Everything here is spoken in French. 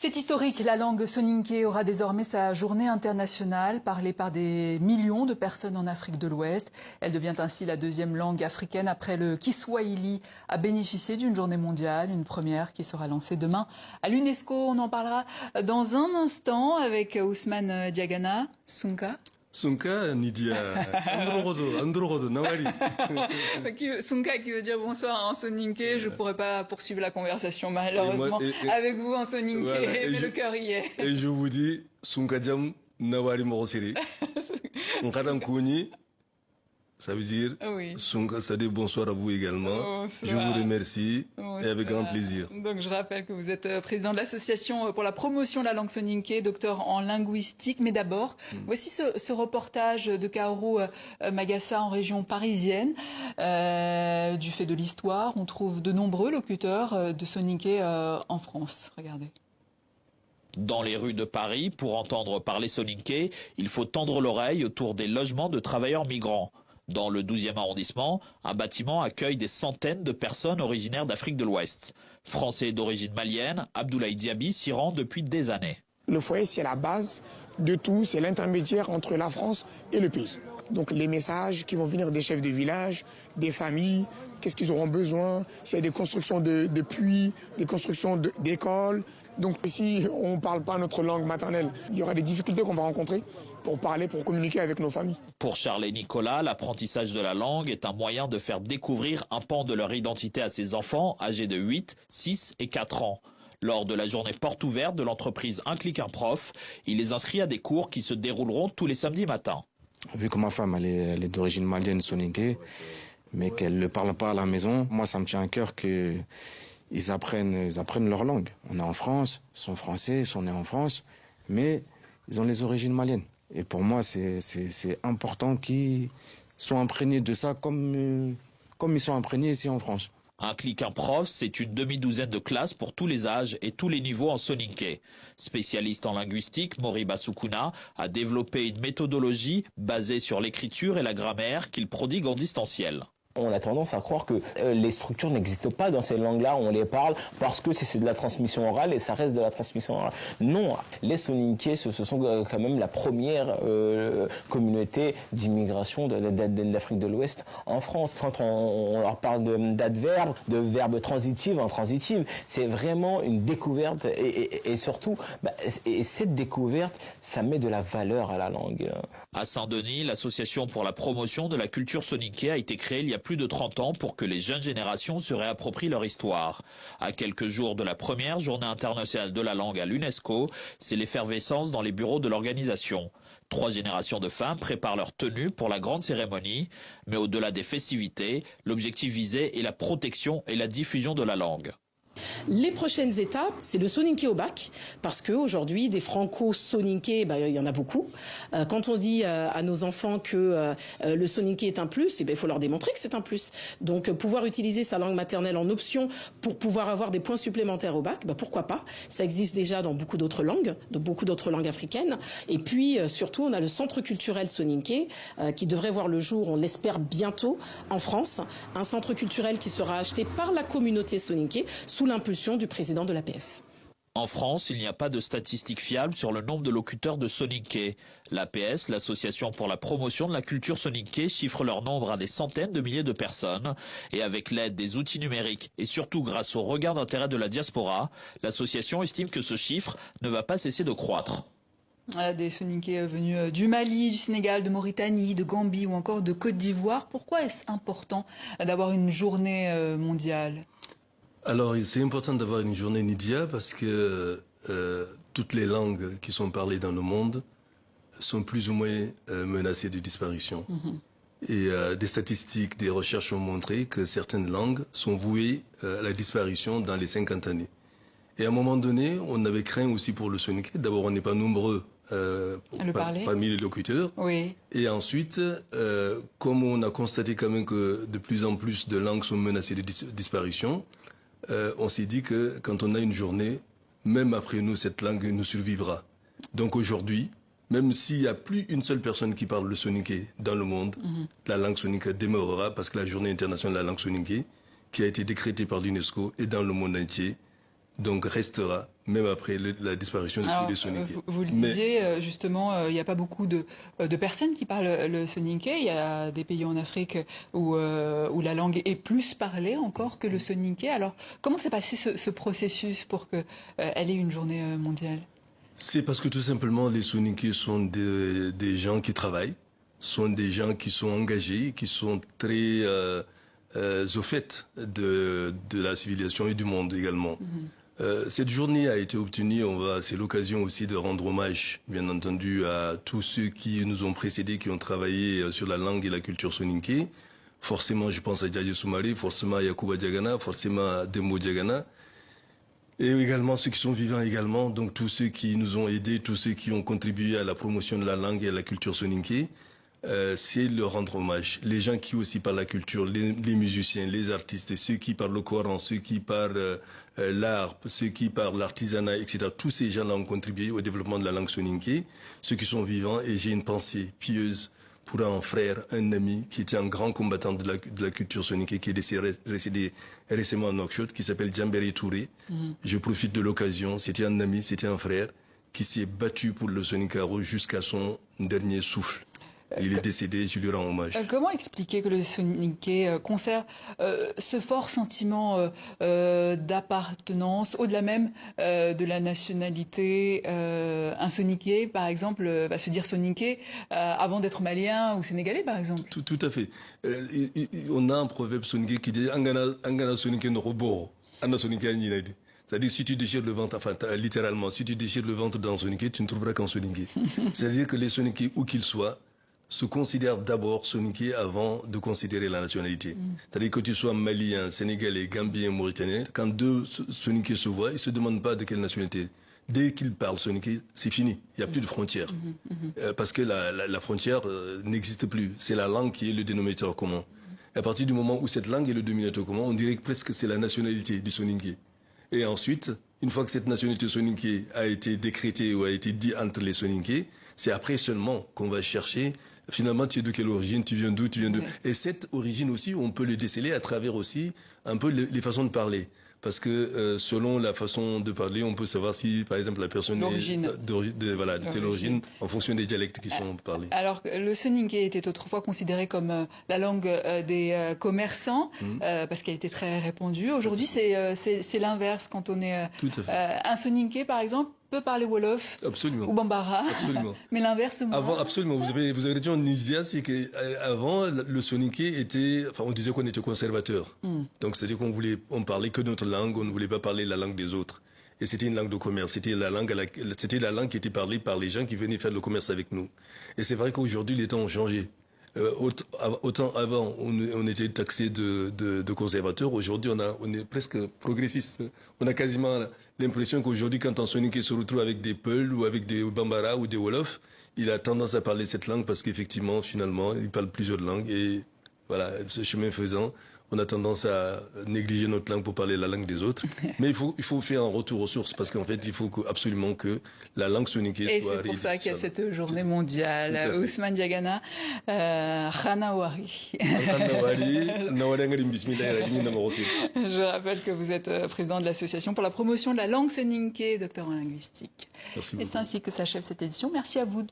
C'est historique, la langue soninké aura désormais sa journée internationale, parlée par des millions de personnes en Afrique de l'Ouest. Elle devient ainsi la deuxième langue africaine après le Kiswahili à bénéficier d'une journée mondiale, une première qui sera lancée demain à l'UNESCO. On en parlera dans un instant avec Ousmane Diagana. Sunka. Sunka Nidia, Androgodo, Nawari. Sunka qui veut dire bonsoir en soninké. Je ne pourrais pas poursuivre la conversation malheureusement avec vous en soninké, voilà, mais le cœur y est. Et je vous dis, Sunka Jam Nawari Morosiri. Ça veut dire, oui. Sunka Sade, bonsoir à vous également. Bonsoir. Je vous remercie et avec grand plaisir. Donc je rappelle que vous êtes président de l'association pour la promotion de la langue soninké, docteur en linguistique. Mais d'abord, voici ce reportage de Kaoru Magassa en région parisienne. Du fait de l'histoire, on trouve de nombreux locuteurs de soninké en France. Regardez. Dans les rues de Paris, pour entendre parler soninké, il faut tendre l'oreille autour des logements de travailleurs migrants. Dans le 12e arrondissement, un bâtiment accueille des centaines de personnes originaires d'Afrique de l'Ouest. Français d'origine malienne, Abdoulaye Diaby s'y rend depuis des années. Le foyer, c'est la base de tout, c'est l'intermédiaire entre la France et le pays. Donc les messages qui vont venir des chefs de village, des familles, qu'est-ce qu'ils auront besoin, s'il y a des constructions de puits, des constructions d'écoles. Donc si on ne parle pas notre langue maternelle, il y aura des difficultés qu'on va rencontrer pour parler, pour communiquer avec nos familles. Pour Charles et Nicolas, l'apprentissage de la langue est un moyen de faire découvrir un pan de leur identité à ses enfants âgés de 8, 6 et 4 ans. Lors de la journée porte ouverte de l'entreprise Un Clic Un Prof, il les inscrit à des cours qui se dérouleront tous les samedis matins. Vu que ma femme elle est d'origine malienne soninké, mais qu'elle ne parle pas à la maison, moi ça me tient à cœur qu'ils apprennent leur langue. On est en France, ils sont français, ils sont nés en France, mais ils ont les origines maliennes. Et pour moi, c'est important qu'ils soient imprégnés de ça comme ils sont imprégnés ici en France. Un Clic Un Prof, c'est une demi-douzaine de classes pour tous les âges et tous les niveaux en soninké. Spécialiste en linguistique, Moriba Soukouna a développé une méthodologie basée sur l'écriture et la grammaire qu'il prodigue en distanciel. On a tendance à croire que les structures n'existent pas dans ces langues-là, on les parle parce que c'est de la transmission orale et ça reste de la transmission orale. Non, les soninké, ce sont quand même la première communauté d'immigration d'Afrique de l'Ouest en France. Quand on leur parle d'adverbes, de verbes transitifs, intransitifs, c'est vraiment une découverte et surtout, et cette découverte, ça met de la valeur à la langue. À Saint-Denis, l'association pour la promotion de la culture soninké a été créée il y a plus de 30 ans pour que les jeunes générations se réapproprient leur histoire. À quelques jours de la première journée internationale de la langue à l'UNESCO, c'est l'effervescence dans les bureaux de l'organisation. 3 générations de femmes préparent leur tenue pour la grande cérémonie, mais au-delà des festivités, l'objectif visé est la protection et la diffusion de la langue. Les prochaines étapes, c'est le soninké au bac, parce qu'aujourd'hui, des franco-soninké, il y en a beaucoup. Quand on dit à nos enfants que le soninké est un plus, il faut leur démontrer que c'est un plus. Donc, pouvoir utiliser sa langue maternelle en option pour pouvoir avoir des points supplémentaires au bac, pourquoi pas. Ça existe déjà dans beaucoup d'autres langues, africaines. Et puis, surtout, on a le centre culturel soninké qui devrait voir le jour, on l'espère bientôt, en France. Un centre culturel qui sera acheté par la communauté soninké, sous l'impulsion du président de l'APS. En France, il n'y a pas de statistiques fiables sur le nombre de locuteurs de soninké. L'APS, l'association pour la promotion de la culture soninké, chiffre leur nombre à des centaines de milliers de personnes. Et avec l'aide des outils numériques et surtout grâce au regard d'intérêt de la diaspora, l'association estime que ce chiffre ne va pas cesser de croître. Des soninké venus du Mali, du Sénégal, de Mauritanie, de Gambie ou encore de Côte d'Ivoire. Pourquoi est-ce important d'avoir une journée mondiale ? Alors, c'est important d'avoir une journée Nidia parce que toutes les langues qui sont parlées dans le monde sont plus ou moins menacées de disparition. Et des statistiques, des recherches ont montré que certaines langues sont vouées à la disparition dans les 50 années. Et à un moment donné, on avait craint aussi pour le soninké. D'abord, on n'est pas nombreux parmi les locuteurs. Oui. Et ensuite, comme on a constaté quand même que de plus en plus de langues sont menacées de disparition, on s'est dit que quand on a une journée, même après nous, cette langue nous survivra. Donc aujourd'hui, même s'il n'y a plus une seule personne qui parle le soninké dans le monde, la langue soninké demeurera parce que la journée internationale de la langue soninké, qui a été décrétée par l'UNESCO et dans le monde entier, donc restera même après la disparition de tous les soninké. Vous le disiez, justement, il n'y a pas beaucoup de personnes qui parlent le soninké. Il y a des pays en Afrique où la langue est plus parlée encore que le soninké. Alors, comment s'est passé ce processus pour qu'elle ait une journée mondiale? C'est parce que tout simplement, les soninké sont des gens qui travaillent, sont des gens qui sont engagés, qui sont très au fait de la civilisation et du monde également. Cette journée a été obtenue, c'est l'occasion aussi de rendre hommage, bien entendu, à tous ceux qui nous ont précédés, qui ont travaillé sur la langue et la culture soninké. Forcément, je pense à Djadji Soumaré, forcément à Yacouba Diagana, forcément à Dembo Diagana. Et également ceux qui sont vivants également, donc tous ceux qui nous ont aidés, tous ceux qui ont contribué à la promotion de la langue et à la culture soninké. C'est leur rendre hommage. Les gens qui aussi parlent la culture, les musiciens, les artistes, ceux qui parlent le Coran, ceux qui parlent l'art, ceux qui parlent l'artisanat, etc. Tous ces gens-là ont contribué au développement de la langue soninké, ceux qui sont vivants. Et j'ai une pensée pieuse pour un frère, un ami, qui était un grand combattant de la culture soninké, qui est décédé récemment à Nouakchott, qui s'appelle Djambéry Touré. Je profite de l'occasion. C'était un ami, c'était un frère qui s'est battu pour le soninkaro jusqu'à son dernier souffle. Il est décédé, je lui rends hommage. Comment expliquer que le soninké conserve ce fort sentiment d'appartenance, au-delà même de la nationalité? Un soninké, par exemple, va se dire soninké avant d'être malien ou sénégalais, par exemple. Tout à fait. On a un proverbe soninké qui dit « Angana soninké no roboro, Anna soninké anjinadi ». C'est-à-dire, si tu déchires le ventre, enfin, littéralement, si tu déchires le ventre d'un soninké, tu ne trouveras qu'un soninké. C'est-à-dire que les soninké, où qu'ils soient, se considèrent d'abord soninké avant de considérer la nationalité. C'est-à-dire que tu sois malien, sénégalais, gambien, mauritanien, quand deux soninké se voient, ils ne se demandent pas de quelle nationalité. Dès qu'ils parlent soninké, c'est fini. Il n'y a plus de frontières. Parce que la frontière n'existe plus. C'est la langue qui est le dénominateur commun. À partir du moment où cette langue est le dénominateur commun, on dirait que presque c'est la nationalité du soninké. Et ensuite, une fois que cette nationalité soninké a été décrétée ou a été dit entre les soninké, c'est après seulement qu'on va chercher finalement tu es de quelle origine, tu viens d'où, tu viens d'où. Et cette origine aussi, on peut le déceler à travers aussi un peu les façons de parler. Parce que selon la façon de parler, on peut savoir si, par exemple, la personne est de telle origine en fonction des dialectes qui sont parlés. Alors, le soninké était autrefois considéré comme la langue des commerçants, parce qu'elle était très répandue. Aujourd'hui, c'est l'inverse quand on est un soninké, par exemple, peut parler Wolof ou Bambara, mais l'inverse avant, absolument. Vous avez dit en Nigeria, c'est qu'avant, le soninké était, enfin, on disait qu'on était conservateur. Donc, c'est-à-dire on parlait que notre langue, on ne voulait pas parler la langue des autres. Et c'était une langue de commerce. C'était la langue qui était parlée par les gens qui venaient faire le commerce avec nous. Et c'est vrai qu'aujourd'hui, les temps ont changé. Autant avant, on était taxé de conservateurs. Aujourd'hui, on est presque progressiste. On a quasiment l'impression qu'aujourd'hui, quand un soninké se retrouve avec des Peuls ou avec des Bambara ou des Wolof, il a tendance à parler cette langue parce qu'effectivement, finalement, il parle plusieurs langues. Et voilà, ce chemin faisant, on a tendance à négliger notre langue pour parler la langue des autres. Mais il faut faire un retour aux sources parce qu'en fait, il faut absolument que la langue soninké soit arrivée. Et c'est pour ça qu'il y a cette journée mondiale. Ousmane Diagana, Khanawari. Je rappelle que vous êtes président de l'association pour la promotion de la langue soninké, docteur en linguistique. Merci beaucoup. Et c'est ainsi que s'achève cette édition. Merci à vous.